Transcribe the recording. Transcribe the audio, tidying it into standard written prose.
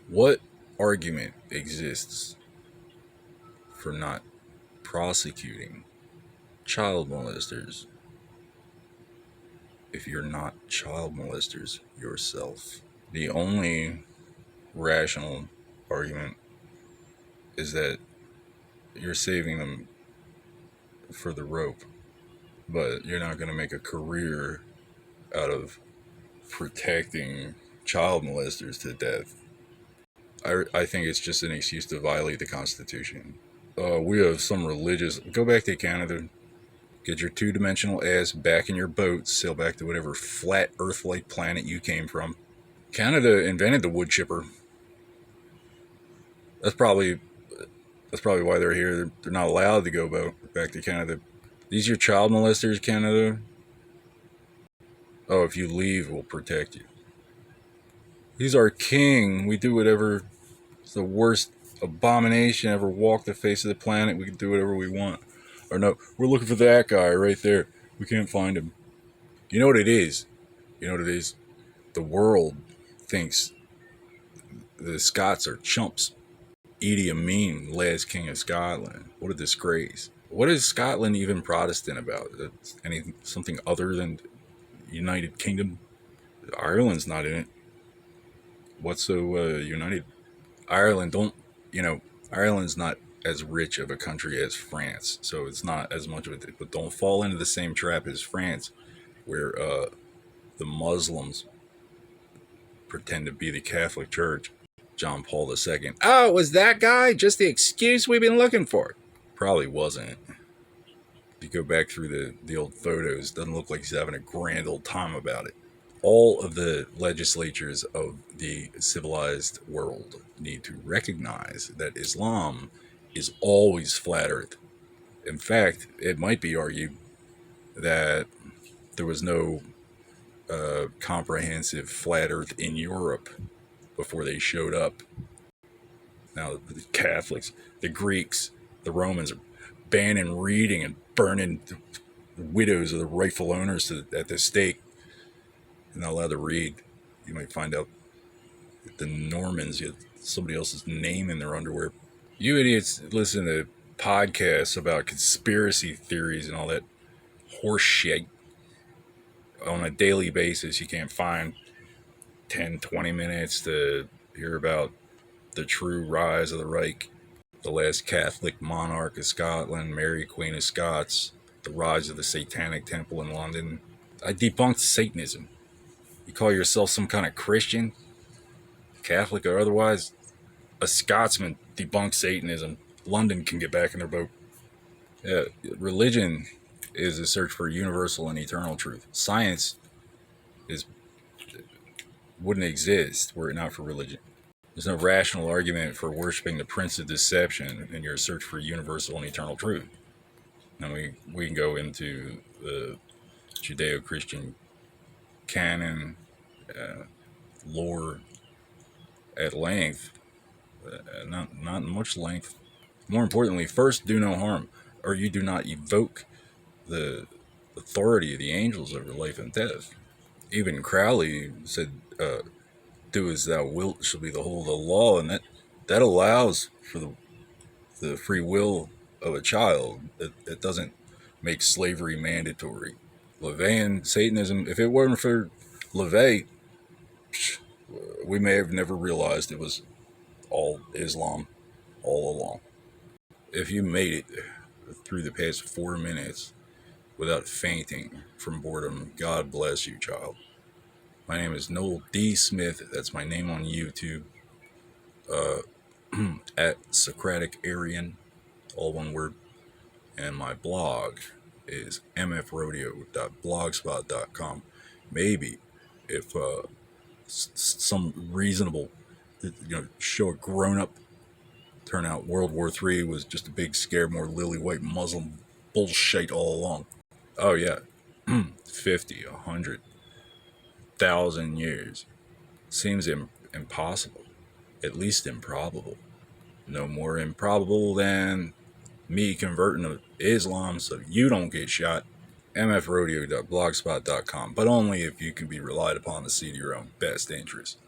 What argument exists for not prosecuting child molesters if you're not child molesters yourself? The only rational argument is that you're saving them for the rope, but you're not going to make a career out of protecting child molesters to death. I think it's just an excuse to violate the Constitution. We have some religious. Go back to Canada. Get your two-dimensional ass back in your boat. Sail back to whatever flat Earth-like planet you came from. Canada invented the wood chipper. That's probably why they're here. They're not allowed to go back to Canada. These are child molesters, Canada. Oh, if you leave, we'll protect you. He's our king. We do whatever. It's the worst abomination ever walked the face of the planet. We can do whatever we want. Or no, we're looking for that guy right there. We can't find him. You know what it is? You know what it is? The world thinks the Scots are chumps. Idi Amin, last king of Scotland. What a disgrace. What is Scotland even Protestant about? Something other than United Kingdom? Ireland's not in it. What's so united? Ireland Ireland's not as rich of a country as France, so it's not as much of it. But don't fall into the same trap as France, where the Muslims pretend to be the Catholic Church. John Paul II. Oh, was that guy just the excuse we've been looking for? Probably wasn't. If you go back through the old photos, doesn't look like he's having a grand old time about it. All of the legislatures of the civilized world need to recognize that Islam is always flat earth. In fact, it might be argued that there was no comprehensive flat earth in Europe before they showed up. Now, the Catholics, the Greeks, the Romans are banning reading and burning the widows of the rightful owners at the stake. They're not allowed to read. You might find out that the Normans had somebody else's name in their underwear. You idiots listen to podcasts about conspiracy theories and all that horse shit on a daily basis. You can't find 10, 20 minutes to hear about the true rise of the Reich, the last Catholic monarch of Scotland, Mary Queen of Scots, the rise of the Satanic Temple in London. I debunked Satanism. You call yourself some kind of Christian, Catholic or otherwise? A Scotsman debunks Satanism. London can get back in their boat. Yeah, religion is a search for universal and eternal truth. Science wouldn't exist were it not for religion. There's no rational argument for worshiping the Prince of Deception in your search for universal and eternal truth. Now we can go into the Judeo-Christian canon, lore at length, not much length. More importantly, first, do no harm, or you do not evoke the authority of the angels over life and death. Even Crowley said, do as thou wilt shall be the whole of the law, and that allows for the free will of a child. It doesn't make slavery mandatory. LaVeyan Satanism, if it weren't for LaVey, we may have never realized it was all Islam all along. If you made it through the past 4 minutes without fainting from boredom, God bless you, child. My name is Noel D. Smith. That's my name on YouTube. At Socratic Aryan, all one word. And my blog is mfrodeo.blogspot.com. Maybe if some reasonable, show a grown-up turn out World War III was just a big scare, more lily white Muslim bullshit all along. Oh yeah, 50, 100, 1,000 years seems impossible, at least improbable. No more improbable than me converting to Islam so you don't get shot. mfrodeo.blogspot.com, but only if you can be relied upon to see to your own best interest.